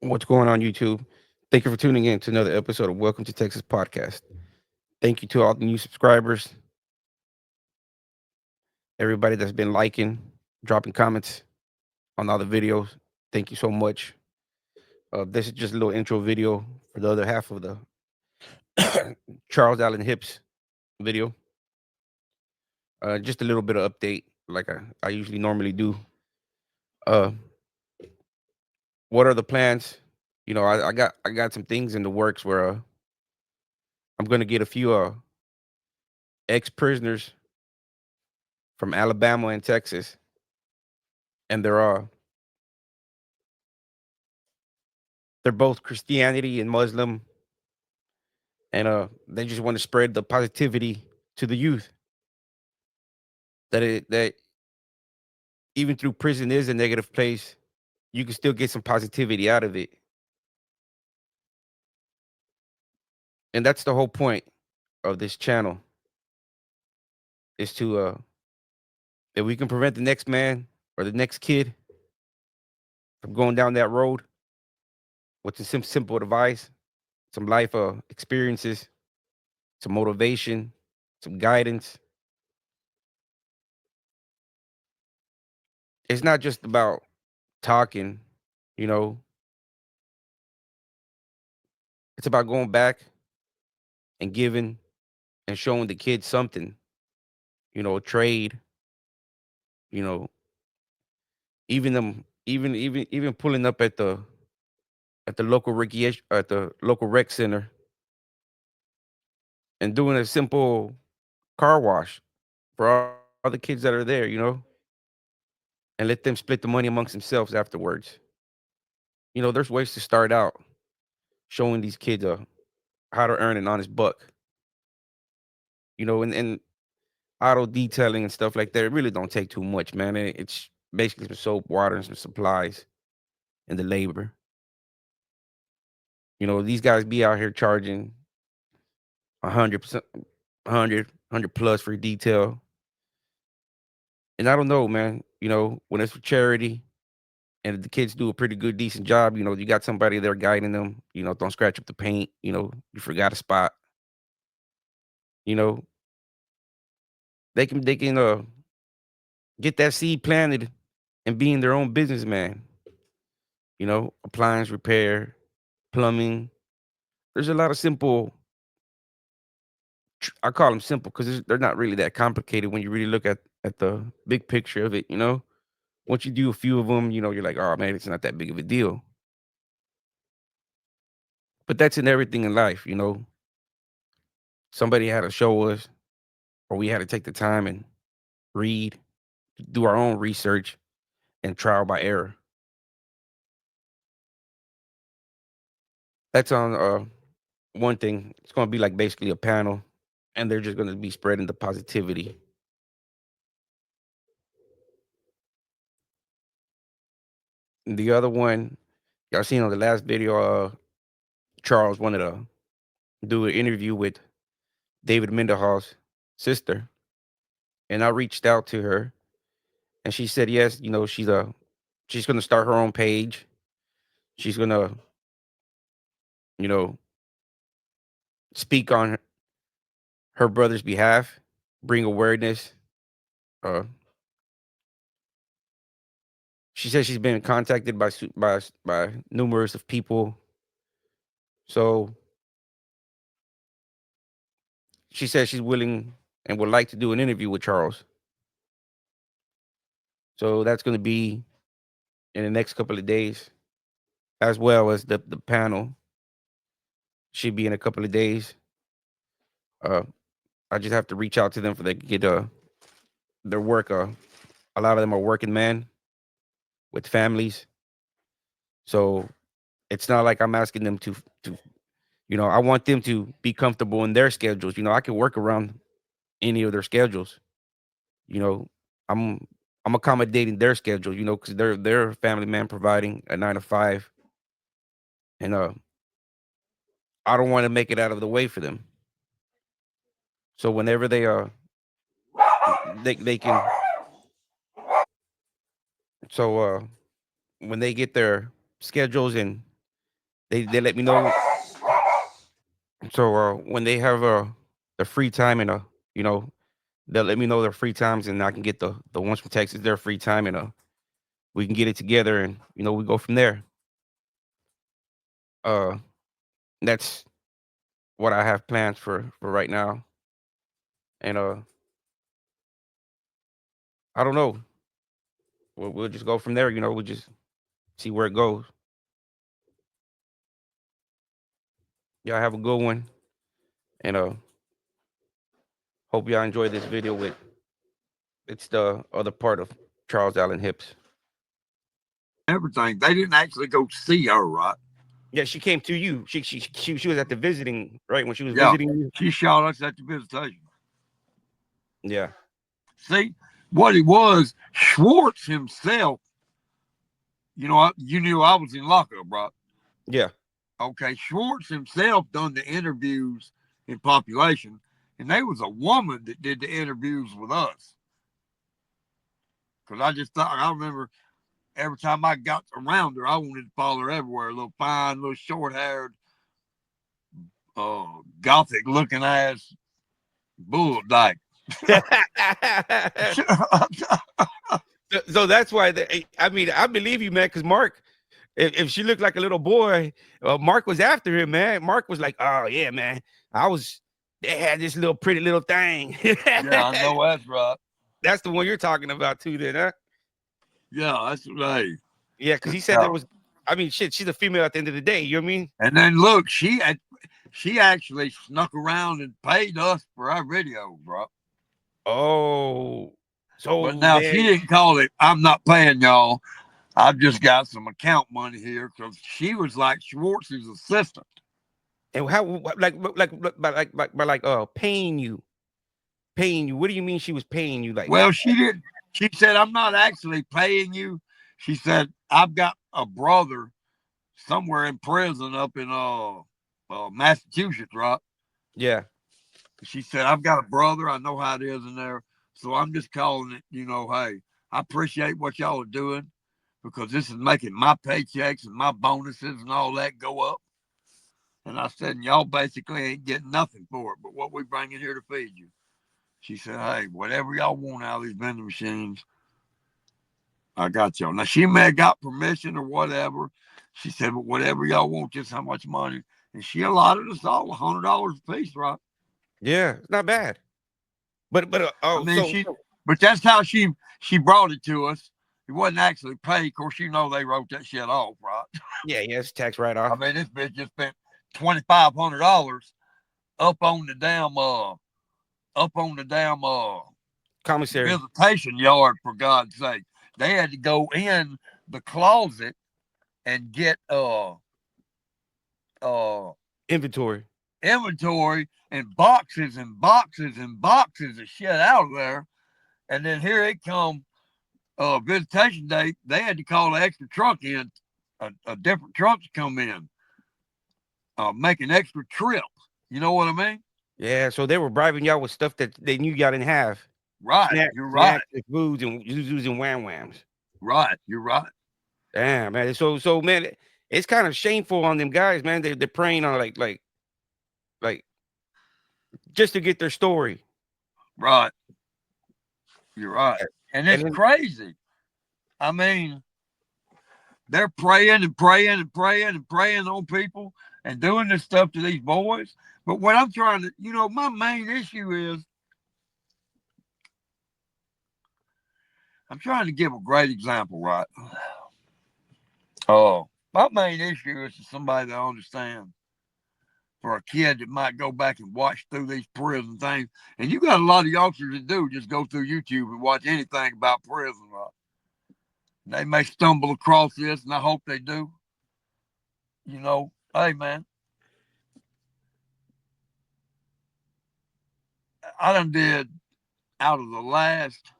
What's going on, YouTube? Thank you for tuning in to another episode of Welcome to Texas Podcast. Thank you to all the new subscribers, everybody that's been liking, dropping comments on all the videos. Thank you so much. This is just a little intro video for the other half of the Charles Allen Hips video. Just a little bit of update, like I usually normally do. Uh, what are the plans? I got some things in the works where I'm gonna get a few ex prisoners from Alabama and Texas, and they're both Christianity and Muslim, and they just want to spread the positivity to the youth that even through prison is a negative place, you can still get some positivity out of it, and that's the whole point of this channel is to if we can prevent the next man or the next kid from going down that road with some simple advice, some life experiences, some motivation, some guidance. It's not just about talking, you know. It's about going back and giving and showing the kids something, a trade, you know, even pulling up at the local at the local rec center and doing a simple car wash for all the kids that are there, and let them split the money amongst themselves afterwards. There's ways to start out showing these kids how to earn an honest buck, and auto detailing and stuff like that. It really don't take too much, man. It's basically some soap, water, and some supplies and the labor. These guys be out here charging 100%, 100 plus for detail. And I don't know, man. When it's for charity and the kids do a pretty good, decent job, you got somebody there guiding them, don't scratch up the paint, you forgot a spot, you know, they can get that seed planted and being their own businessman, appliance repair, plumbing. There's a lot of simple, I call them simple because they're not really that complicated when you really look at the big picture of it. Once you do a few of them, you're like, oh man, it's not that big of a deal. But that's in everything in life. Somebody had to show us, or we had to take the time and read, do our own research, and trial by error. That's on one thing. It's going to be like basically a panel, and they're just going to be spreading the positivity. And the other one, y'all seen on the last video, Charles wanted to do an interview with David Mendenhall's sister, and I reached out to her, and she said yes. She's going to start her own page. She's going to you know speak on her brother's behalf, bring awareness. Uh, she says she's been contacted by numerous of people. So she says she's willing and would like to do an interview with Charles. So that's going to be in the next couple of days, as well as the panel should be in a couple of days. Uh, I just have to reach out to them for they can get their work. A lot of them are working men with families, so it's not like I'm asking them to I want them to be comfortable in their schedules. I can work around any of their schedules. You know, I'm I'm accommodating their schedule. Because they're a family man providing a 9 to 5, and I don't want to make it out of the way for them. So whenever they can. So when they get their schedules and They let me know. So when they have the free time and you know, they'll let me know their free times, and I can get the ones from Texas their free time, and we can get it together, and we go from there. Uh, that's what I have plans for right now, and I don't know. We'll just go from there. We'll just see where it goes. Y'all have a good one, and hope y'all enjoy this video with it's the other part of Charles Allen Hips. Everything. They didn't actually go see her, right? Yeah, she came to you. She was at the visiting, right, when she was Yeah. visiting you. She shot us at the visitation. Yeah, See, what it was, Schwartz himself, you knew I was in lockup, right? yeah, Okay, Schwartz himself done the interviews in population, and there was a woman that did the interviews with us. Because I just thought, I remember every time I got around her, I wanted to follow her everywhere. A little fine, little short haired, gothic looking ass bull dyke. so that's why. I mean, I believe you, man. Because Mark, if she looked like a little boy, Mark was after him, man. Mark was like, "Oh yeah, man. I was. They had this little pretty little thing." Yeah, I know that's right. That's the one you're talking about too, then, huh? Yeah, that's right. Yeah, because he said there Yeah. was. I mean, shit. She's a female at the end of the day. You know what I mean? And then look, she actually snuck around and paid us for our videos, bro. Oh, But so now she they didn't call it, I'm not paying y'all. I've just got some account money here because she was like Schwartz's assistant. and how by paying you. What do you mean she was paying you? Like, Well, she didn't. She said, I'm not actually paying you. She said, I've got a brother somewhere in prison up in Massachusetts, right? yeah, She said, I've got a brother. I know how it is in there. So I'm just calling it, hey, I appreciate what y'all are doing because this is making my paychecks and my bonuses and all that go up. And I said, and y'all basically ain't getting nothing for it but what we bring in here to feed you. She said, hey, whatever y'all want out of these vending machines, I got y'all. Now, she may have got permission or whatever. She said, but whatever y'all want, just how much money. And she allotted us all $100 a piece, right? yeah, it's not bad. But I oh, mean, but that's how she brought it to us. It wasn't actually paid. Of course, they wrote that shit off, right? yeah, it's tax write I off, mean, this bitch just spent $2,500 up on the damn up on the damn commissary visitation yard, for God's sake. They had to go in the closet and get uh inventory. inventory and boxes and boxes and boxes of shit out of there. And then here it come visitation day. They had to call an extra truck in, a different truck to come in, make an extra trip. You know what I mean? Yeah, so they were bribing y'all with stuff that they knew y'all didn't have. Right. You're right. Snacks, and foods, and zoos and wham whams. Right. You're right. Damn, man. So man, it's kind of shameful on them guys, man. They're preying on like just to get their story. Right. You're right. And And it's then crazy. I mean, they're praying and praying and praying and praying on people and doing this stuff to these boys. But what I'm trying to, my main issue is I'm trying to give a great example, right? Oh, my main issue is to somebody that understands for a kid that might go back and watch through these prison things. And you got a lot of youngsters that do just go through YouTube and watch anything about prison, right? They may stumble across this, and I hope they do. Hey, man, I done did out of the last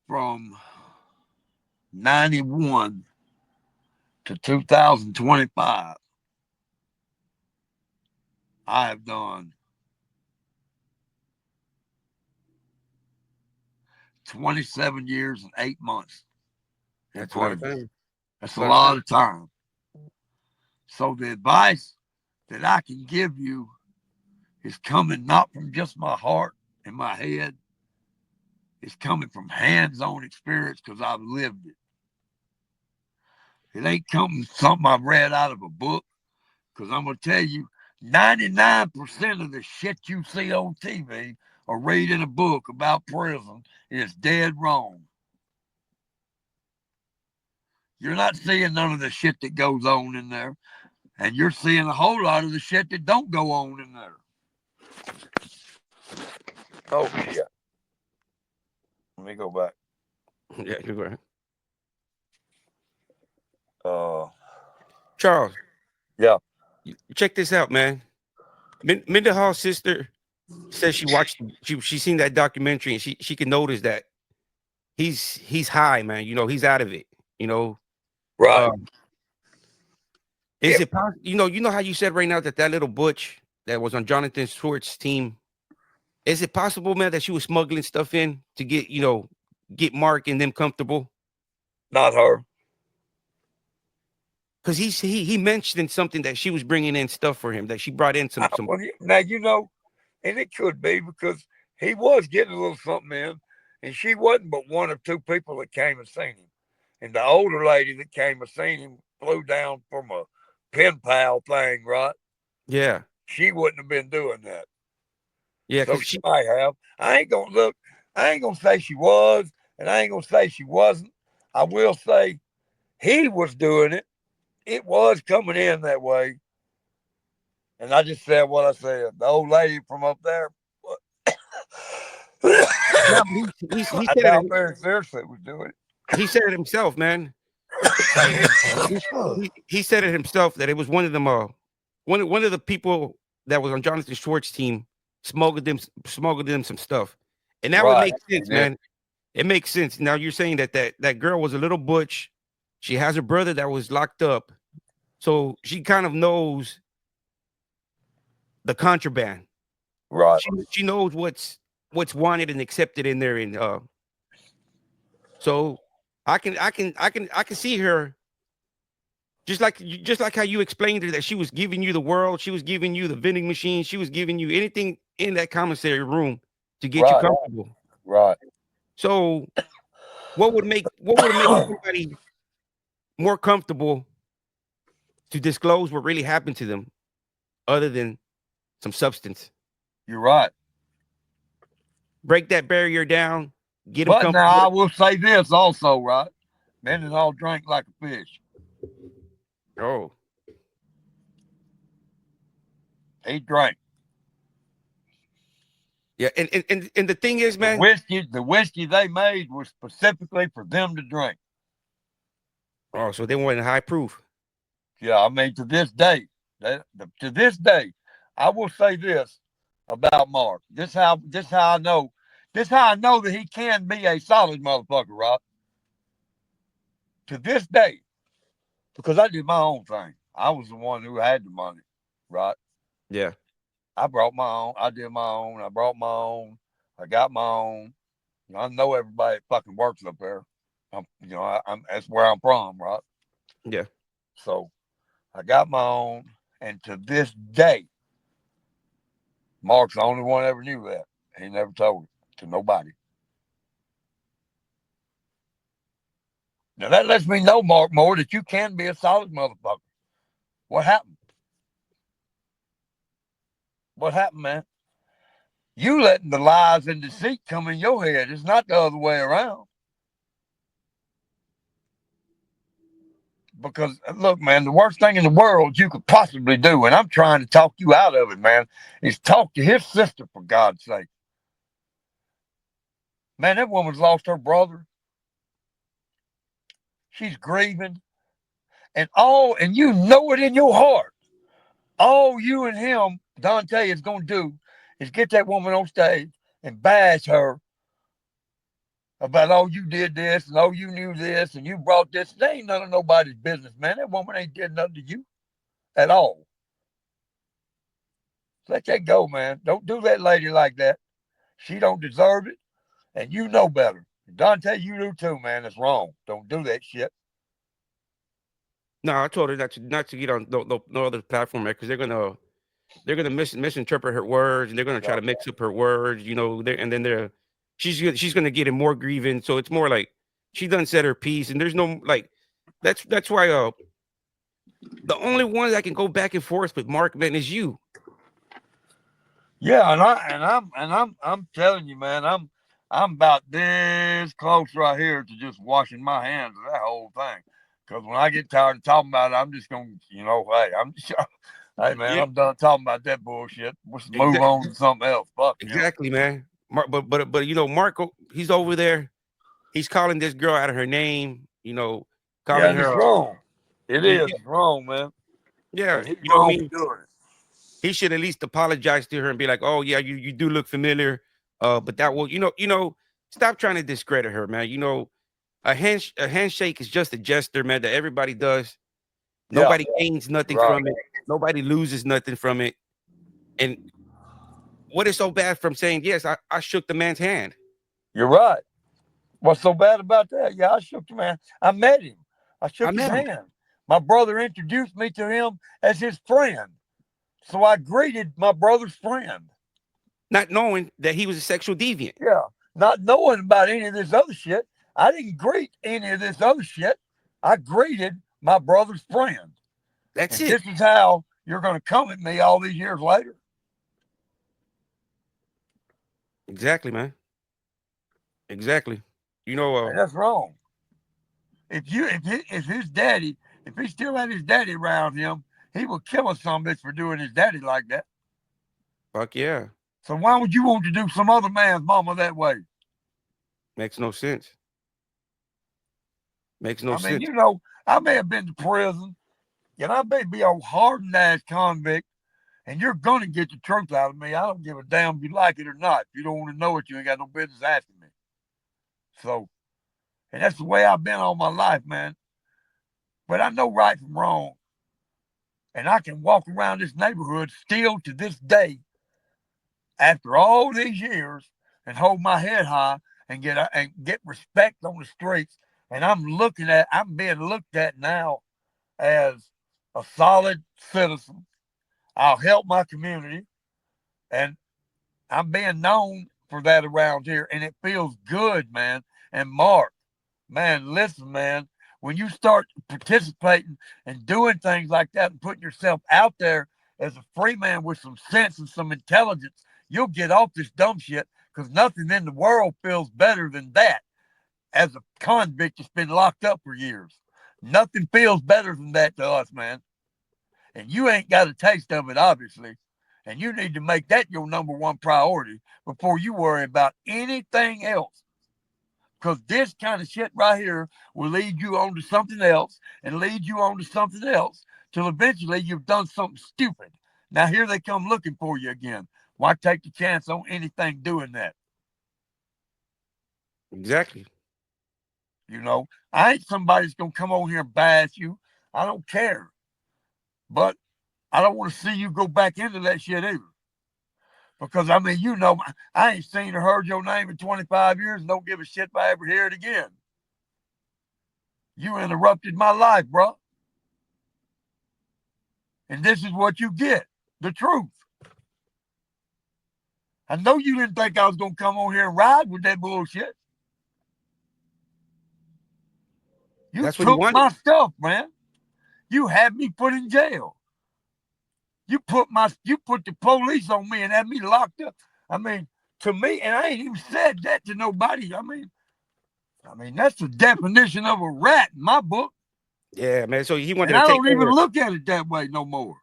from 91 to 2025, I have done 27 years and 8 months in that's a lot of prison. time. That's That's a a lot of lot time. of time. So the advice that I can give you is coming not from just my heart and my head. It's coming from hands-on experience because I've lived it. It ain't coming something I've read out of a book. Because I'm going to tell you, 99% of the shit you see on TV or read in a book about prison is dead wrong. You're not seeing none of the shit that goes on in there, and you're seeing a whole lot of the shit that don't go on in there. Oh, shit. Let me go back. Yeah, you're right. Uh, Charles, yeah. check this out, man. Minda Hall's sister says she watched, she seen that documentary, and she can notice that he's high, man. You know, he's out of it. You know, Right. um, Yeah. is it possible? You know how you said right now that that little butch that was on Jonathan Stewart's team. Is it possible, man, that she was smuggling stuff in to get get Mark and them comfortable? Not her. Because he mentioned something that she was bringing in stuff for him, that she brought in some. Well, now, and it could be because he was getting a little something in, and she wasn't but one of two people that came and seen him. And the older lady that came and seen him flew down from a pen pal thing, right? Yeah, She wouldn't have been doing that. yeah, So because she she might have. I ain't gonna say she was, and I ain't gonna say she wasn't. I will say he was doing it. It was coming in that way. And I just said what I said. The old lady from up there, no, but I doubt very seriously was doing he said it himself, man. He, it. he said it himself that it was one of them. One of the people that was on Jonathan Schwartz's team smuggled them some stuff, and that would Right. make sense, And then, man. It makes sense. Now you're saying that girl was a little butch. She has a brother that was locked up, so she kind of knows the contraband. right, She knows what's wanted and accepted in there, and so I can see her just like how you explained her that she was giving you the world, she was giving you the vending machine, she was giving you anything in that commissary room to get you right, comfortable. right. So what would make somebody more comfortable to disclose what really happened to them other than some substance? You're right. Break that barrier down, get them But now comfortable. I will say this also, right? Men all drink like a fish. Oh, He drank. yeah, and the thing is, man. The whiskey they made was specifically for them to drink. Oh, so they weren't high proof. Yeah, I mean, to this day, to this day, I will say this about Mark. This how I know that he can be a solid motherfucker, right? To this day, because I did my own thing. I was the one who had the money, right? Yeah, I brought my own. I did my own. I brought my own. I got my own. I know everybody that fucking works up there. I'm that's where I'm from, right? yeah. So I got my own, and to this day, Mark's the only one that ever knew that. He never told it to nobody. Now that lets me know, Mark Moore, that you can be a solid motherfucker. What happened? What happened, man? You letting the lies and deceit come in your head. It's not the other way around. Because look, man, the worst thing in the world you could possibly do, and I'm trying to talk you out of it, man, is talk to his sister for God's sake. Man, that woman's lost her brother. She's grieving, and you know it in your heart. All you and him, Dante, is gonna do is get that woman on stage and bash her about, oh, you did this and oh, you knew this and you brought this. That ain't none of nobody's business, man. That woman ain't did nothing to you at all. Let that go, man. Don't do that lady like that. She don't deserve it, and you know better. Dante, you do too, man. It's wrong. Don't do that shit. No, I told her not to get on no other platform, man, because they're gonna misinterpret her words, and they're gonna try Yeah. to mix up her words, and then she's gonna get in more grieving. So it's more like she done said her piece, and there's no like that's why the only one that can go back and forth with Mark, man, is you. Yeah, I'm telling you, man, I'm about this close right here to just washing my hands of that whole thing. Because when I get tired of talking about it, I'm just gonna, hey, I'm just, hey, man, Yeah, I'm done talking about that bullshit. Let's move exactly, on to something else. Fuck him. exactly, man. Mark, but Marco, he's over there. He's calling this girl out of her name. Yeah, Calling and it's her. wrong. It Yeah, is. It's wrong, man. yeah. And he's I wrong mean, for doing it. he should at least apologize to her and be like, "Oh yeah, you do look familiar." But that will, stop trying to discredit her, man. A handshake is just a gesture, man, that everybody does. Yeah, Nobody gains nothing right. from it. Nobody loses nothing from it. And what is so bad from saying yes? I shook the man's hand. You're right. What's so bad about that? Yeah, I shook him hand. I met him. I I shook his met him, hand. My brother introduced me to him as his friend. So I greeted my brother's friend. not knowing that he was a sexual deviant. Yeah. Not knowing about any of this other shit. I didn't greet any of this other shit. I greeted my brother's friend. That's And it. this is how you're going to come at me all these years later. Exactly, man. Exactly. You know, And that's wrong. If his daddy, if he still had his daddy around him, he would kill a son bitch for doing his daddy like that. fuck yeah. So why would you want to do some other man's mama that way? Makes no sense. Makes no I mean, sense. I may have been to prison, and I may be a hardened ass convict, and you're gonna get the truth out of me. I don't give a damn if you like it or not. If you don't want to know it, you ain't got no business asking me. So, and that's the way I've been all my life, man. But I know right from wrong, and I can walk around this neighborhood still to this day, after all these years, and hold my head high and get respect on the streets. And I'm being looked at now as a solid citizen. I'll help my community, and I'm being known for that around here, and it feels good, man. And Mark, man, listen, man, when you start participating and doing things like that and putting yourself out there as a free man with some sense and some intelligence, you'll get off this dumb shit because nothing in the world feels better than that as a convict that's been locked up for years. Nothing feels better than that to us, man. And you ain't got a taste of it, obviously. And you need to make that your number one priority before you worry about anything else. Because this kind of shit right here will lead you on to something else and lead you on to something else till eventually you've done something stupid. Now here they come looking for you again. Why take the chance on anything doing that? Exactly. I ain't somebody that's gonna come over here and bash you. I don't care. But I don't want to see you go back into that shit either. Because I mean, I ain't seen or heard your name in 25 years and don't give a shit if I ever hear it again. You interrupted my life, bro. And this is what you get. The truth. I know you didn't think I was gonna come on here and ride with that bullshit. You That's what he took wanted. my stuff, man. You had me put in jail. You put the police on me and had me locked up. I mean, to me, and I ain't even said that to nobody. I mean, that's the definition of a rat in my book. Yeah, man. So he wanted And to I take don't even over. look at it that way no more.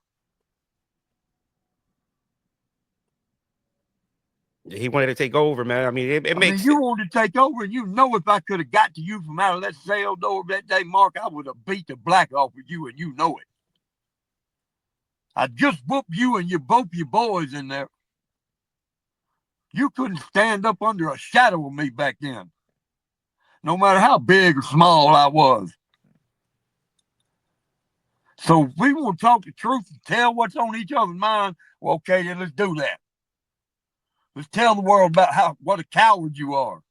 He wanted to take over, man. I mean, it I mean, makes you sense. wanted to take over, and if I could have got to you from out of that cell door that day, Mark, I would have beat the black off of you, and you know it. I just whooped you and both your boys in there. You couldn't stand up under a shadow of me back then, no matter how big or small I was. So if we want to talk the truth and tell what's on each other's mind, well, okay, then let's do that. Let's tell the world about what a coward you are.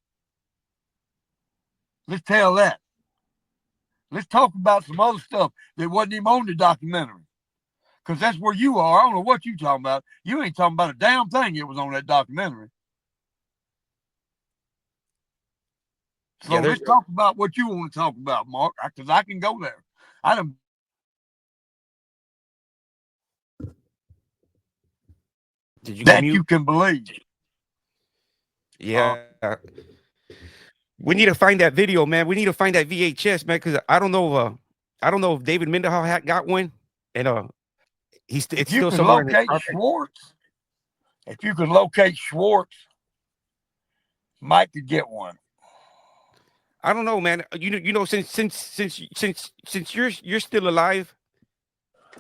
Let's tell that. Let's talk about some other stuff that wasn't even on the documentary. Because that's where you are. I don't know what you talking about. You ain't talking about a damn thing that was on that documentary. So Yeah, there's. let's talk about what you want to talk about, Mark, because I can go there. I done been there Did you go that mute? you can believe. Yeah. We need to find that video, man. We need to find that VHS, man, because I don't know if David Mendenhall had got one, and If it's you still could somewhere in his locate project. Schwartz, if you could locate Schwartz, Mike could get one. I don't know, man. You know, since you're still alive,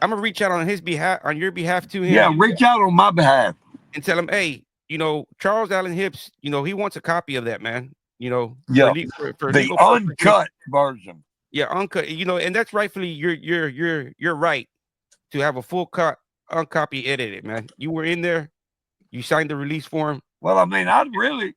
I'm gonna reach out on his behalf, on your behalf to Yeah, him, reach out on my behalf. and tell him, hey, you know, Charles Allen Hips, you know, he wants a copy of that, man. You know, Yeah, for the legal purposes. uncut version. Yeah, uncut. You know, and that's rightfully you're right to have a full cut uncopy edited, man. You were in there. You signed the release form. Well, I mean, I really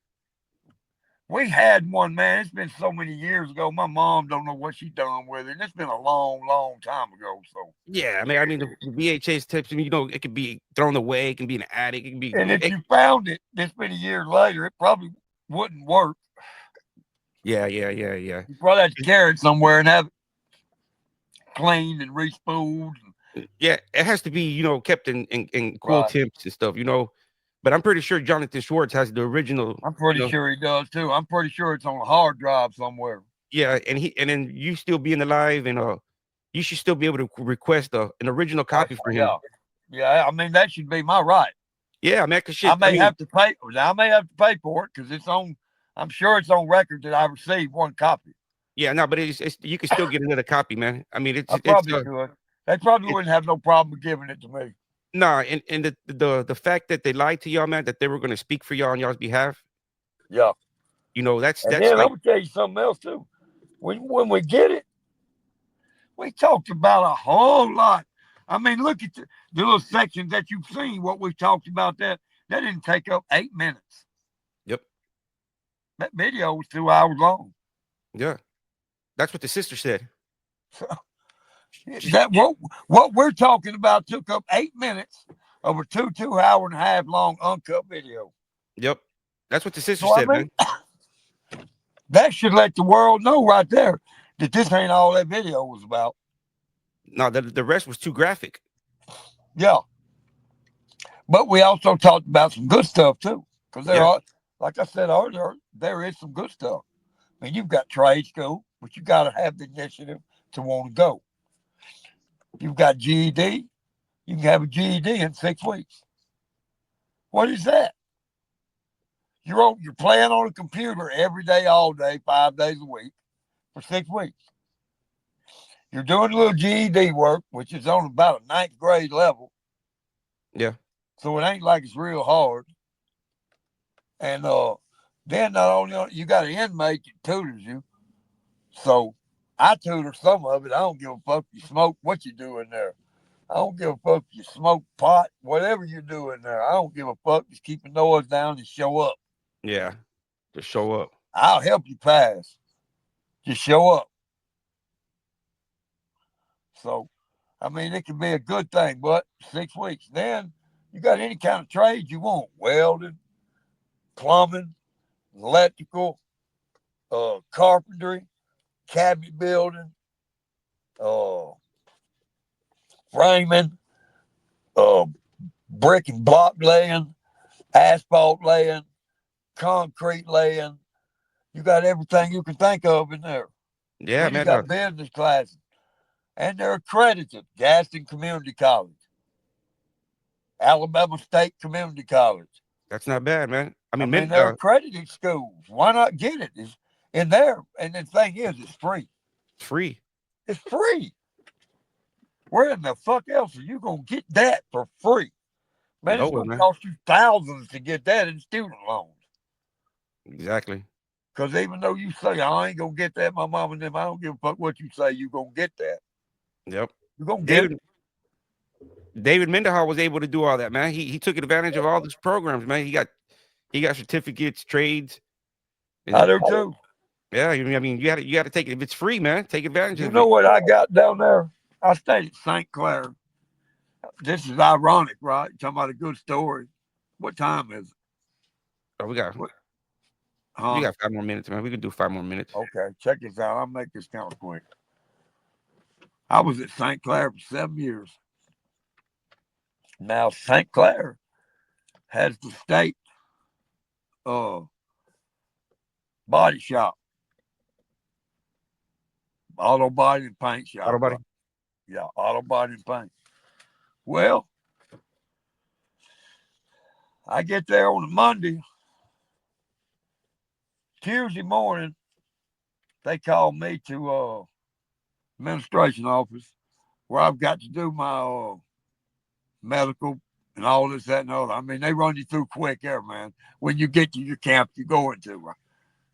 we had one, man. It's been so many years ago. My mom don't know what she done with it. And it's been a long, long time ago. So, Yeah, I mean the VHS tapes. You know, it could be thrown away. It can be in an attic. It can be. and if you found it this many years later, it probably wouldn't work. Yeah. You probably have to carry it somewhere and have it cleaned and re-spooled. Yeah, it has to be, you know, kept in cool Right. temps and stuff, you know. But I'm pretty sure Jonathan Schwartz has the original, I'm you pretty know. sure he does too. I'm pretty sure it's on a hard drive somewhere. Yeah, and then you still being alive, and you should still be able to request an original copy for him. Yeah. Yeah. I mean, that should be my right. Yeah, man, cause I shit. I may mean, have to pay. I may have to pay for it because it's on. I'm sure it's on record that I received one copy. yeah, no, but it's you can still get another copy, man. I mean, I probably could. They probably it, wouldn't have no problem giving it to me. nah, and the fact that they lied to y'all, man, that they were gonna speak for y'all on y'all's behalf, Yeah. you know, And that's then I'm like, gonna tell you something else too. When we get it, we talked about a whole lot. I mean, look at the little sections that you've seen. What we talked about that didn't take up 8 minutes. yep, That video was 2 hours long. yeah, that's what the sister said. She, That what we're talking about took up 8 minutes of a two hour and a half long uncut video. yep, that's what the sister So I said, mean, man. that should let the world know right there that this ain't all that video was about. No, the rest was too graphic. Yeah, but we also talked about some good stuff too, because there Yeah, are, like I said earlier, there is some good stuff. I mean, you've got trade school, but you got to have the initiative to want to go. You've got GED. You can have a GED in 6 weeks. What is that? You're playing on a computer every day, all day, 5 days a week for 6 weeks. You're doing a little GED work, which is on about a ninth grade level, yeah, so it ain't like it's real hard. And then not only you got an inmate that tutors you, so I tutor some of it. I don't give a fuck if you smoke what you do in there. I don't give a fuck if you smoke pot, whatever you do in there. I don't give a fuck. Just keep the noise down and show up. yeah, to show up. I'll help you pass. Just show up. So, I mean, it can be a good thing, but 6 weeks. Then you got any kind of trade you want: welding, plumbing, electrical, carpentry, cabinet building, uh, framing, uh, brick and block laying, asphalt laying, concrete laying. You got everything you can think of in there. Yeah, Then you man. got business classes, and they're accredited. Gaston Community College, Alabama State Community College. That's not bad, man. I I mean, mean, they're accredited schools. Why not get it? It's in there. And the thing is, it's free. free. It's free. Where in the fuck else are you going to get that for free? Man, it's Nowhere, going to man. cost you thousands to get that in student loans. Exactly. Because even though you say, I ain't going to get that, my mom and them, I don't give a fuck what you say, you're going to get that. Yep. You're going to get it. David Mendenhall was able to do all that, man. He took advantage of all these programs, man. He got certificates, trades, I and do too. Yeah, I mean, you got to take it if it's free, man. Take advantage You of know it. what I got down there? I stayed at St. Clair. This is ironic, right? You're talking about a good story. What time is it? Oh, we got What, you huh? got 5 more minutes, man. We can do 5 more minutes. Okay, check this out. I'll make this kind of quick. I was at St. Clair for 7 years. Now, St. Clair has the state uh, body shop, auto body and paint shop, Auto right? body. Yeah, auto body and paint. Well, I get there on a Monday. Tuesday morning, they call me to administration office where I've got to do my medical and all this, that, and other. I mean, they run you through quick there, man. When you get to your camp, you're going to.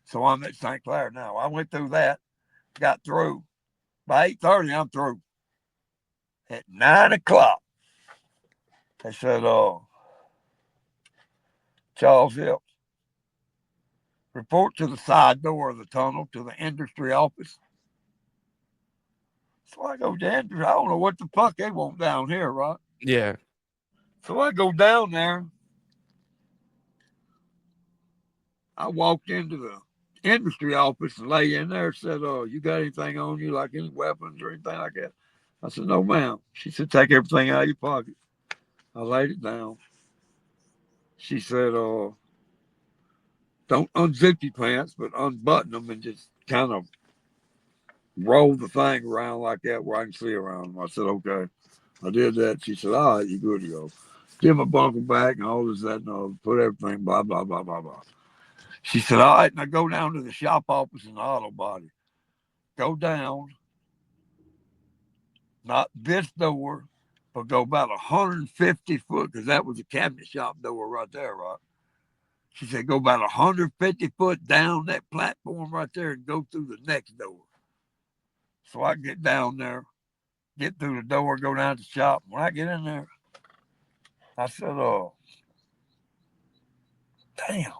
So I'm at St. Clair now. I went through that, got through. By 8:30, I'm through. At 9 o'clock, they said, Charles Hill, report to the side door of the tunnel to the industry office. So I go to industry. I don't know what the fuck they want down here, right? Yeah. So I go down there. I walked into the industry office and lay in there and said, you got anything on you, like any weapons or anything like that? I said, no, ma'am. She said, take everything out of your pocket. I laid it down. She said, don't unzip your pants, but unbutton them and just kind of roll the thing around like that where I can see around them. I said, okay. I did that. She said, all right, you good to go. Give my buckle back and all this, that, and all. Put everything, blah, blah, blah, blah, blah. She said, all right, now go down to the shop office in the auto body. Go down, not this door, but go about 150 foot, because that was a cabinet shop door right there, right? She said, go about 150 foot down that platform right there and go through the next door. So I get down there, get through the door, go down to the shop. When I get in there, I said, damn.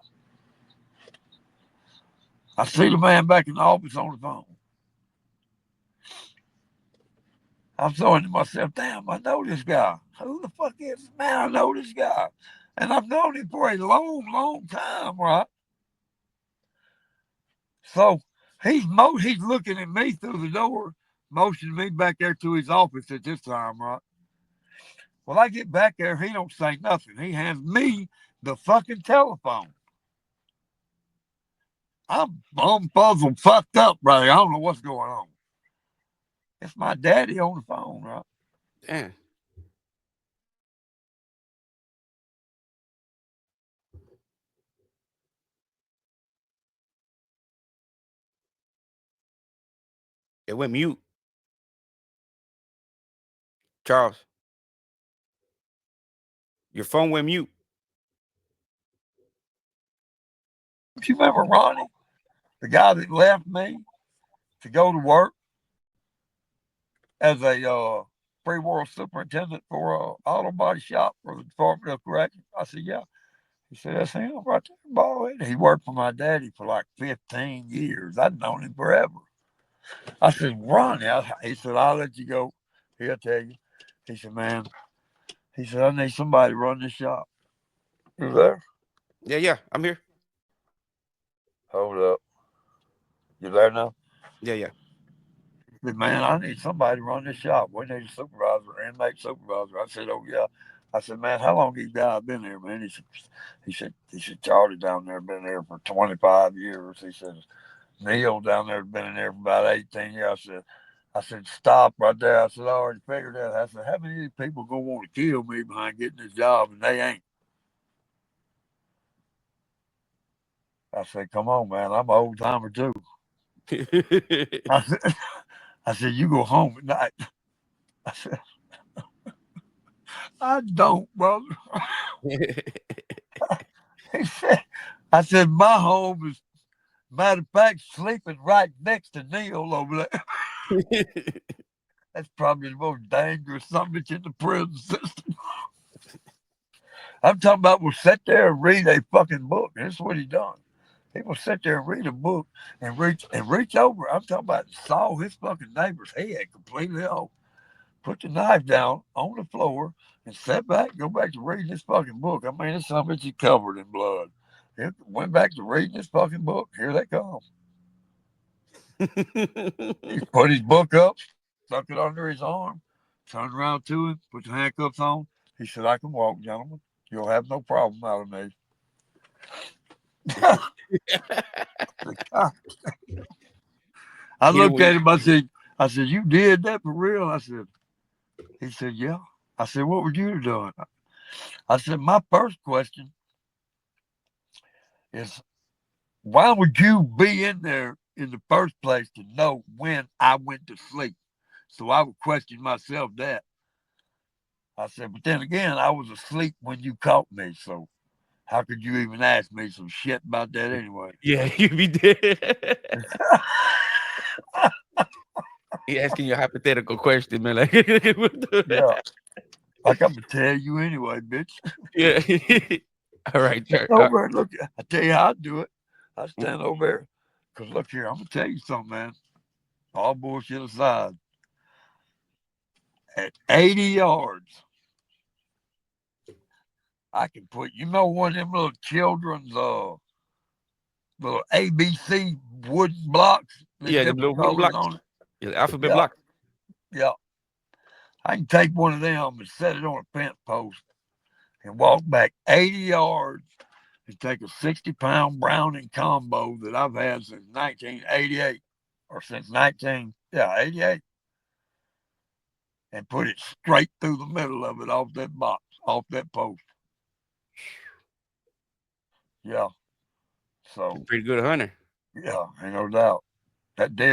I see the man back in the office on the phone. I'm thinking to myself, damn, I know this guy. Who the fuck is this man? I know this guy. And I've known him for a long, long time, right? So he's looking at me through the door, motioning me back there to his office at this time, right? Well, I get back there, he don't say nothing. He hands me the fucking telephone. I'm puzzled, fucked up, brother. I don't know what's going on. It's my daddy on the phone, right? Damn. It went mute. Charles, your phone went mute. Do you remember Ronnie, the guy that left me to go to work as a free world superintendent for a auto body shop for the Department of Corrections? I said, yeah. He said, that's him right there, boy. He worked for my daddy for like 15 years. I'd known him forever. I said, Ronnie, he said, I'll let you go. He'll tell you. He said, man, he said, I need somebody to run this shop. You there? Yeah, yeah. I'm here. Hold up. You there now? Yeah, yeah. He said, man, I need somebody to run this shop. We need a supervisor, inmate supervisor. I said, oh, yeah. I said, man, how long you guys been here, man? He said, Charlie down there been there for 25 years. He said, Neil down there has been in there for about 18 years. I said, stop right there. I said, I already figured that. I said, how many of these people gonna want to kill me behind getting this job and they ain't? I said, come on, man. I'm an old timer too. I said, I said, you go home at night. I said, I don't, brother. He said, I said, my home is, matter of fact, sleeping right next to Neil over there. That's probably the most dangerous something in the prison system. I'm talking about we'll sit there and read a fucking book. That's what he done. He will sit there and read a book and reach over. I'm talking about saw his fucking neighbor's head completely off. Put the knife down on the floor and sat back, go back to reading this fucking book. I mean, this son of a bitch is covered in blood. He went back to reading this fucking book. Here they come. He put his book up, stuck it under his arm, turned around to him, put the handcuffs on. He said, I can walk, gentlemen. You'll have no problem out of me. I He looked didn't. at him. I said, you did that for real? I said, he said, yeah. I said, what would you have done? I said, my first question is, why would you be in there in the first place to know when I went to sleep? So I would question myself that. I said, but then again, I was asleep when you caught me. So how could you even ask me some shit about that anyway? Yeah, you be dead. He asking you a hypothetical question, man. Like, what the- Yeah. Like I'm gonna tell you anyway, bitch. yeah. All right, Stand Jared. over and look. I tell you how I do it. I stand over there. Cause look here, I'm gonna tell you something, man. All bullshit aside, at 80 yards, I can put one of them little children's little ABC wooden blocks with Yeah, the different little wooden colors blocks. on it. Yeah, the alphabet Yeah, block. yeah. I can take one of them and set it on a fence post and walk back 80 yards and take a 60-pound Browning combo that I've had since 1988 or since 88, and put it straight through the middle of it off that box, off that post. Yeah. So, Pretty good hunter. yeah, ain't no doubt. That deer